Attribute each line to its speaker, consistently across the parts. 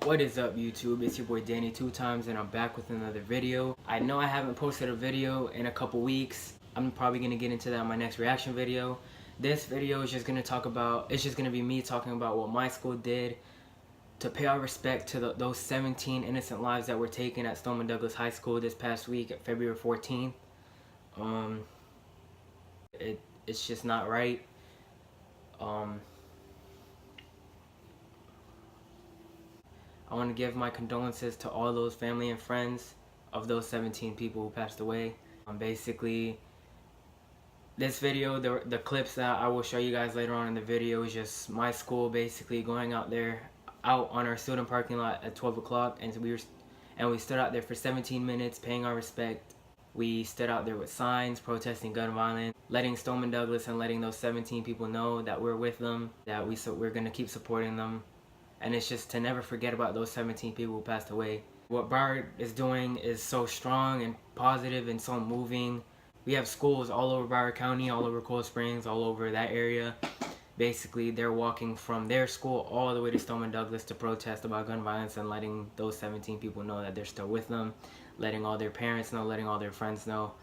Speaker 1: What is up, YouTube? It's your boy Danny 2 times, and I'm back with another video. I know I haven't posted a video in a couple weeks. I'm probably gonna get into that in my next reaction video. This video is just gonna it's just gonna be me talking about what my school did to pay our respect to those 17 innocent lives that were taken at Stoneman Douglas High School this past week at February 14th. It's just not right. I want to give my condolences to all those family and friends of those 17 people who passed away. Basically, this video, the clips that I will show you guys later on in the video is just my school basically going out on our student parking lot at 12 o'clock, and we stood out there for 17 minutes paying our respect. We stood out there with signs protesting gun violence, letting Stoneman Douglas and letting those 17 people know that we're with them, that we're going to keep supporting them. And it's just to never forget about those 17 people who passed away. What Broward is doing is so strong and positive and so moving. We have schools all over Broward County, all over Cold Springs, all over that area. Basically, they're walking from their school all the way to Stoneman Douglas to protest about gun violence and letting those 17 people know that they're still with them, letting all their parents know, letting all their friends know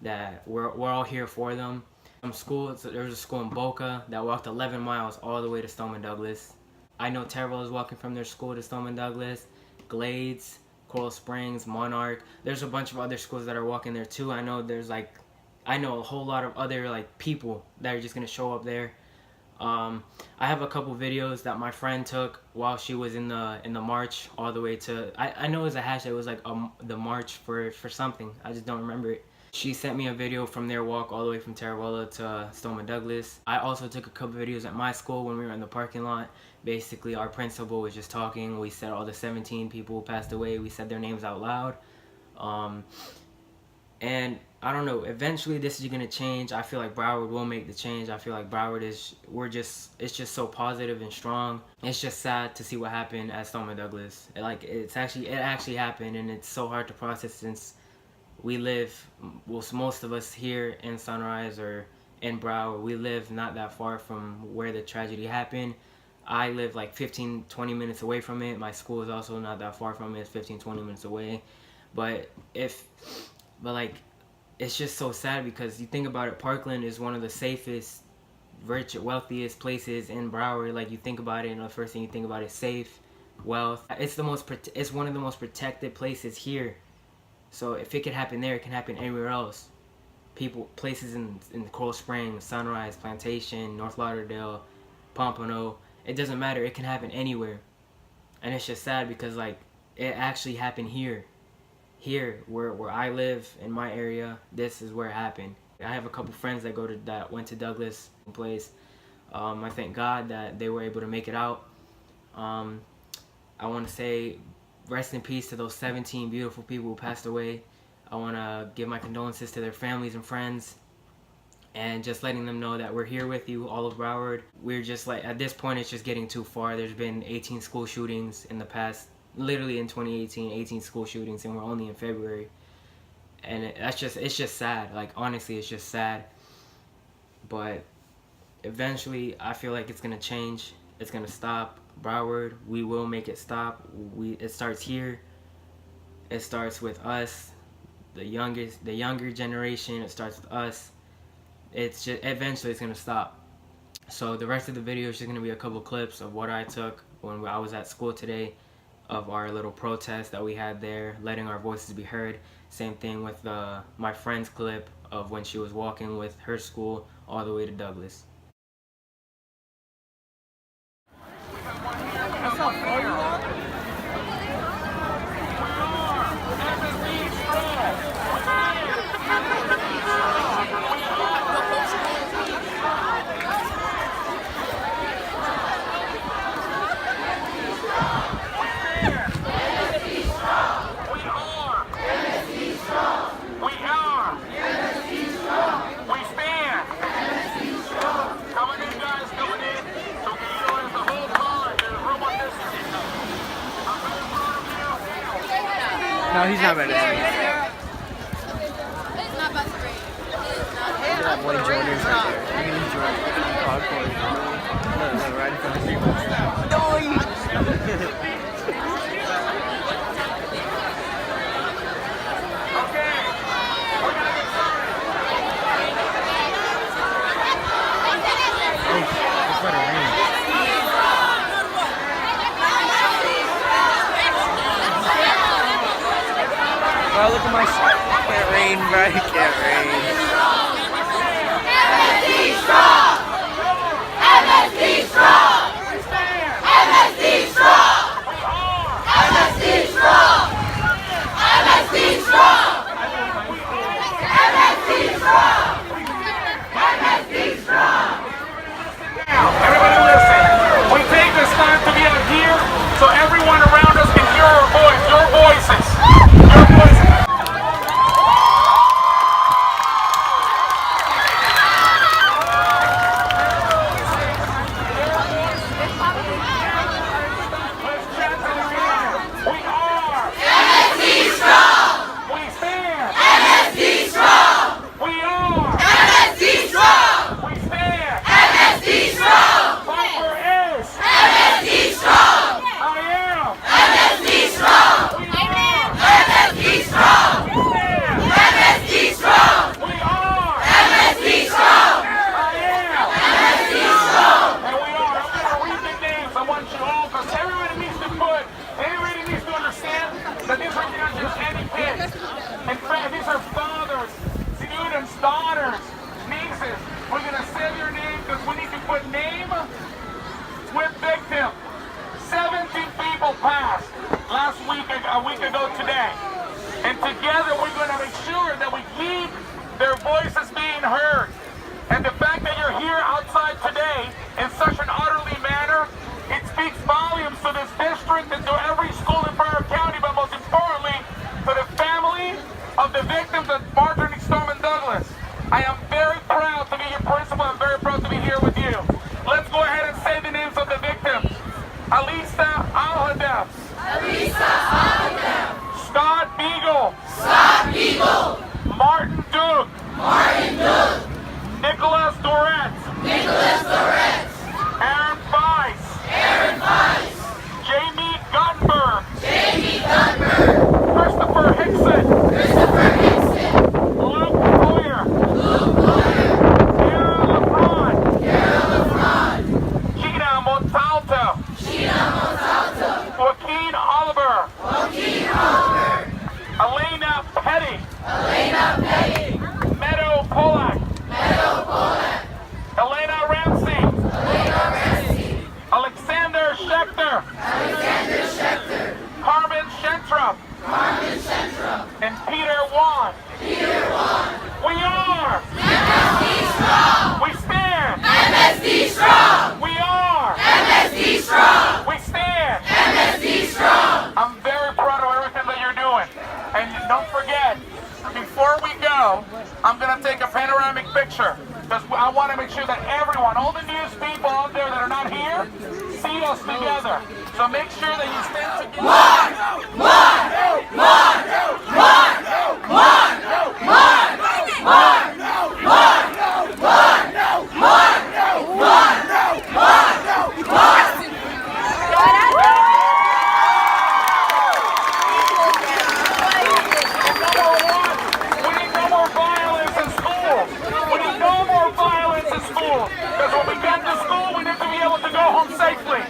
Speaker 1: that we're all here for them. There's a school in Boca that walked 11 miles all the way to Stoneman Douglas. I know Terrell is walking from their school to Stoneman Douglas, Glades, Coral Springs, Monarch. There's a bunch of other schools that are walking there too. I know a whole lot of other people that are just gonna show up there. I have a couple videos that my friend took while she was in the march all the way to. I know it was a hashtag. It was the march for something. I just don't remember it. She sent me a video from their walk all the way from Tarawella to Stoneman Douglas. I also took a couple videos at my school when we were in the parking lot. Basically, our principal was just talking. We said all the 17 people who passed away. We said their names out loud. And I don't know, eventually this is gonna change. I feel like Broward will make the change. I feel like Broward it's just so positive and strong. It's just sad to see what happened at Stoneman Douglas. It actually happened, and it's so hard to process since we live, most of us here in Sunrise or in Broward, we live not that far from where the tragedy happened. I live 15-20 minutes away from it. My school is also not that far from it. It's 15-20 minutes away. But it's just so sad because you think about it, Parkland is one of the safest, wealthiest places in Broward. You think about it, and the first thing you think about is safe, wealth. It's one of the most protected places here. So if it can happen there, it can happen anywhere else. Places in Coral Springs, Sunrise, Plantation, North Lauderdale, Pompano, it doesn't matter. It can happen anywhere. And it's just sad because it actually happened here. Here, where I live in my area, this is where it happened. I have a couple friends that went to Douglas place. I thank God that they were able to make it out. I want to say rest in peace to those 17 beautiful people who passed away. I want to give my condolences to their families and friends, and just letting them know that we're here with you, all of Broward. We're just at this point, it's just getting too far. There's been 18 school shootings in the past, literally in 2018, 18 school shootings, and we're only in February. And it's just sad. Honestly, it's just sad. But eventually, I feel like it's gonna change. It's gonna stop. Broward, we will make it stop. It starts here. It starts with us, the younger generation. It starts with us. Eventually it's gonna stop. So the rest of the video is just gonna be a couple clips of what I took when I was at school today, of our little protest that we had there, letting our voices be heard. Same thing with my friend's clip of when she was walking with her school all the way to Douglas.
Speaker 2: That's how far you are?
Speaker 3: No, he's not ready.
Speaker 4: It's not about to rain. It is not.
Speaker 3: One Jordan's right there. I mean, Jordan. No, right in front of you. Bro, look at my shirt. Can't rain, bro. Can't rain.
Speaker 4: MSD strong! MSD strong! MSD strong! MSD strong! MSD strong! MSD strong! MSD strong!
Speaker 2: Now, everybody listen. We take this time to be out here so everyone around us can hear our voice, your voices. Your voices. We are
Speaker 4: MSD strong!
Speaker 2: We stand.
Speaker 4: MSD strong!
Speaker 2: We are
Speaker 4: MSD strong!
Speaker 2: We stand.
Speaker 4: MSD strong!
Speaker 2: Piper is
Speaker 4: MSD strong!
Speaker 2: I am
Speaker 4: MSD strong!
Speaker 2: We are
Speaker 4: MSD strong!
Speaker 2: We stand.
Speaker 4: MSD strong!
Speaker 2: We are
Speaker 4: MSD strong!
Speaker 2: I am
Speaker 4: MSD strong!
Speaker 2: And we are. I'm going to read the names. I want you all, because everybody needs to understand that these are not just any kids. In fact, these are fathers, students, daughters, nieces. We're going to say your name because we need to put name with victim. 17 people passed a week ago today. And together we're going to make sure that we keep their voices being heard. And the fact that you're here outside today in such an orderly manner, it speaks volumes to this district and to every school in Broward County, but most importantly, to the family of the victims of Marjory Stoneman Douglas. I am very proud to be your principal. I'm very proud to be here with you. Let's go ahead and say the names of the victims. Alisa Alhadef.
Speaker 4: Alisa Alhadef.
Speaker 2: Scott Beagle.
Speaker 4: Scott Beagle.
Speaker 2: Martin Duke.
Speaker 4: Martin Duke.
Speaker 2: Nicholas Doretz.
Speaker 4: Nicholas Doretz.
Speaker 2: Aaron Weiss.
Speaker 4: Aaron Weiss.
Speaker 2: Jamie Guttenberg.
Speaker 4: Jamie Gunberg.
Speaker 2: Christopher Hickson.
Speaker 4: Christopher Hickson.
Speaker 2: Luke Boyer.
Speaker 4: Luke Boyer.
Speaker 2: Kara LeBron.
Speaker 4: Kara LeBron.
Speaker 2: Gina Montalto.
Speaker 4: Sheena Montalto.
Speaker 2: Joaquin Oliver.
Speaker 4: Joaquin Oliver.
Speaker 2: Elena Petty.
Speaker 4: Elena Petty.
Speaker 2: Meadow Pollack.
Speaker 4: Meadow Pollack.
Speaker 2: Elena Ramsey.
Speaker 4: Elena Ramsey.
Speaker 2: Alexander Schechter.
Speaker 4: Alexander Schechter.
Speaker 2: Carmen Shentrup.
Speaker 4: Carmen Central.
Speaker 2: And Peter Wan.
Speaker 4: Peter Wan.
Speaker 2: We are.
Speaker 4: MSD strong.
Speaker 2: We stand.
Speaker 4: MSD strong.
Speaker 2: We are.
Speaker 4: MSD strong.
Speaker 2: We stand.
Speaker 4: MSD strong.
Speaker 2: I'm very proud of everything that you're doing. And don't forget, before we go, I'm going to take a panoramic picture. Because I want to make sure that everyone, all the news people out there that are not here, see us together. So make sure that you stand together. We need no more violence in schools. We need no more violence in schools. Because when we get to school, we need to be able to go home safely.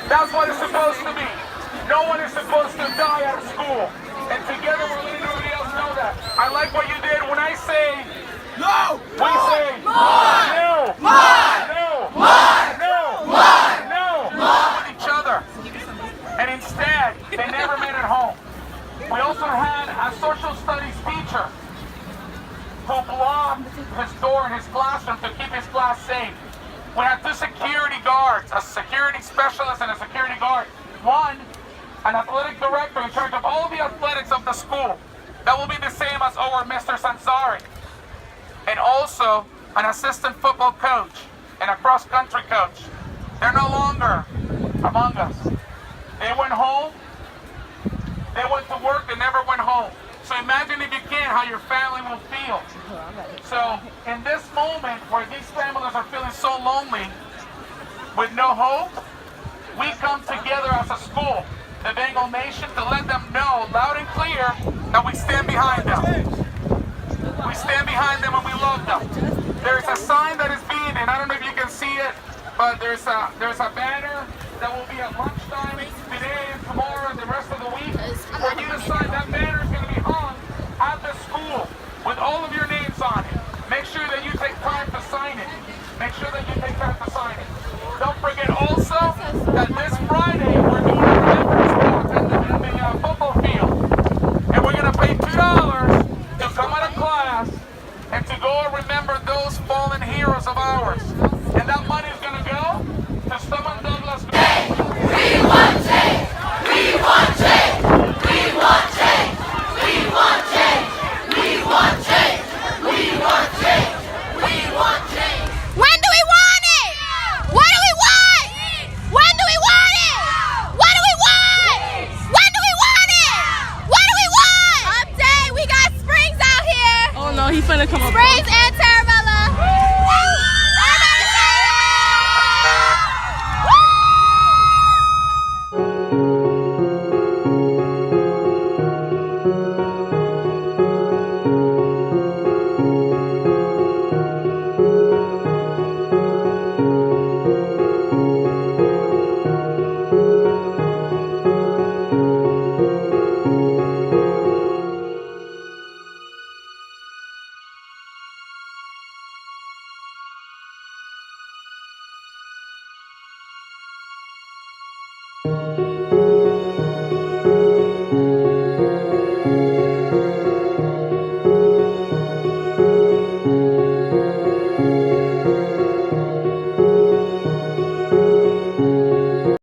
Speaker 2: That's what it's supposed to be. No one is supposed to die at school. And together we're letting everybody else know that. I like what you did. When I say no, we say no, with each other. And instead, they never made it home. We also had a social studies teacher who blocked his door in his classroom to keep his class safe. We had two security guards, a security specialist and a security guard. One, an athletic director in charge of all the athletics of the school. That will be the same as our Mr. Sansari. And also an assistant football coach and a cross-country coach. They're no longer among us. They went home. They went to work. They never went home. So imagine if you can how your family will feel. So in this moment where these families are feeling so lonely with no hope, we come together as a school, the Bengal Nation, to let them know loud and clear that we stand behind them. We stand behind them and we love them. There's a sign that is being, and I don't know if you can see it, but there's a banner that will be at lunchtime